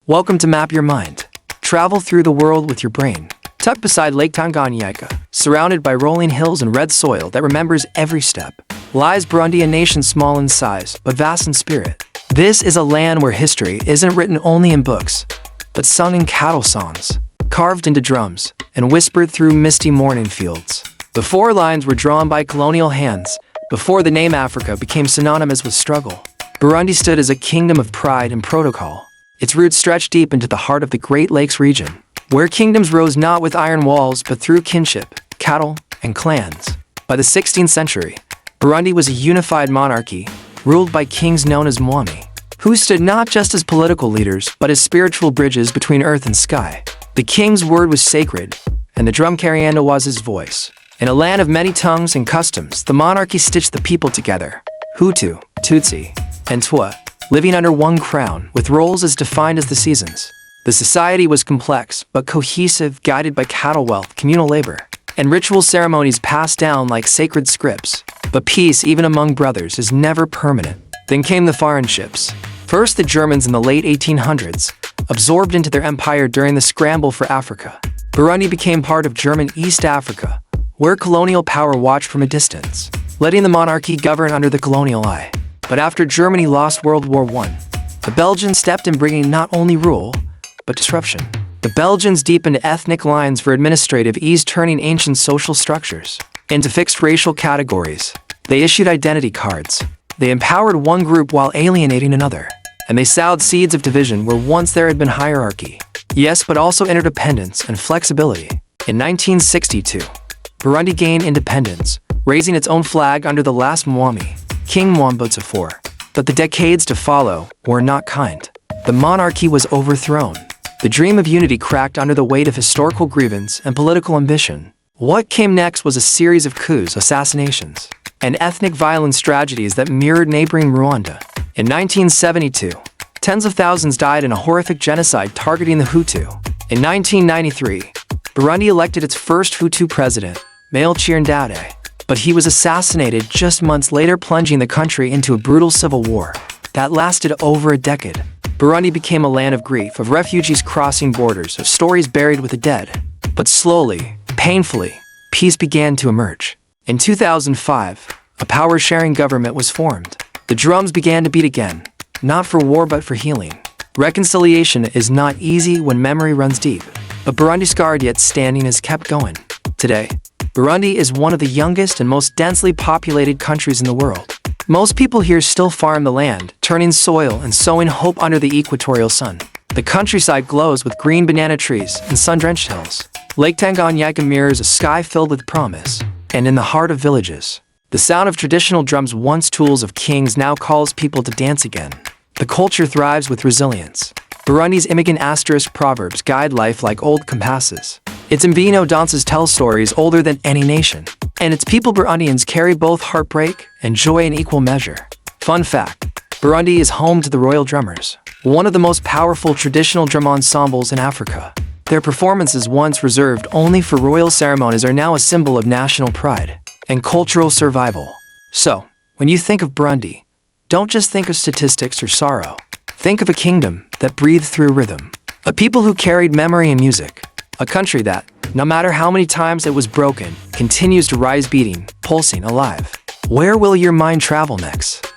Welcome to Map Your Mind. Travel through the world with your brain. Tucked beside Lake Tanganyika, surrounded by rolling hills and red soil that remembers every step, lies Burundi, a nation small in size, but vast in spirit. This is a land where history isn't written only in books, but sung in cattle songs, carved into drums, and whispered through misty morning fields. Before lines were drawn by colonial hands, before the name Africa became synonymous with struggle, Burundi stood as a kingdom of pride and protocol. Its roots stretched deep into the heart of the Great Lakes region, where kingdoms rose not with iron walls but through kinship, cattle, and clans. By the 16th century, Burundi was a unified monarchy, ruled by kings known as MYM, who stood not just as political leaders but as spiritual bridges between earth and sky. The king's word was sacred, and the drum cariando was his voice. In a land of many tongues and customs, the monarchy stitched the people together, Hutu, Tutsi, and Twa, living under one crown, with roles as defined as the seasons. The society was complex, but cohesive, guided by cattle wealth, communal labor, and ritual ceremonies passed down like sacred scripts. But peace, even among brothers, is never permanent. Then came the foreign ships. First the Germans in the late 1800s, absorbed into their empire during the scramble for Africa. Burundi became part of German East Africa, where colonial power watched from a distance, letting the monarchy govern under the colonial eye. But after Germany lost World War I, the Belgians stepped in, bringing not only rule, but disruption. The Belgians deepened ethnic lines for administrative ease, turning ancient social structures into fixed racial categories. They issued identity cards. They empowered one group while alienating another. And they sowed seeds of division where once there had been hierarchy. Yes, but also interdependence and flexibility. In 1962, Burundi gained independence, raising its own flag under the last Mwami, King Mwambutsa IV. But the decades to follow were not kind. The monarchy was overthrown. The dream of unity cracked under the weight of historical grievance and political ambition. What came next was a series of coups, assassinations, and ethnic violence tragedies that mirrored neighboring Rwanda. In 1972, tens of thousands died in a horrific genocide targeting the Hutu. In 1993, Burundi elected its first Hutu president, Melchior Ndadaye, but he was assassinated just months later, plunging the country into a brutal civil war that lasted over a decade. Burundi became a land of grief, of refugees crossing borders, of stories buried with the dead. But slowly, painfully, peace began to emerge. In 2005, a power-sharing government was formed. The drums began to beat again, not for war but for healing. Reconciliation is not easy when memory runs deep, but Burundi, scarred yet standing, has kept going. Today, Burundi is one of the youngest and most densely populated countries in the world. Most people here still farm the land, turning soil and sowing hope under the equatorial sun. The countryside glows with green banana trees and sun-drenched hills. Lake Tanganyika mirrors a sky filled with promise. And in the heart of villages, the sound of traditional drums, once tools of kings, now calls people to dance again. The culture thrives with resilience. Burundi's immigrant asterisk proverbs guide life like old compasses. Its Mbino dances tell stories older than any nation. And its people, Burundians, carry both heartbreak and joy in equal measure. Fun fact, Burundi is home to the Royal Drummers, one of the most powerful traditional drum ensembles in Africa. Their performances, once reserved only for royal ceremonies, are now a symbol of national pride and cultural survival. So, when you think of Burundi, don't just think of statistics or sorrow. Think of a kingdom that breathed through rhythm, a people who carried memory and music, a country that, no matter how many times it was broken, continues to rise, beating, pulsing, alive. Where will your mind travel next?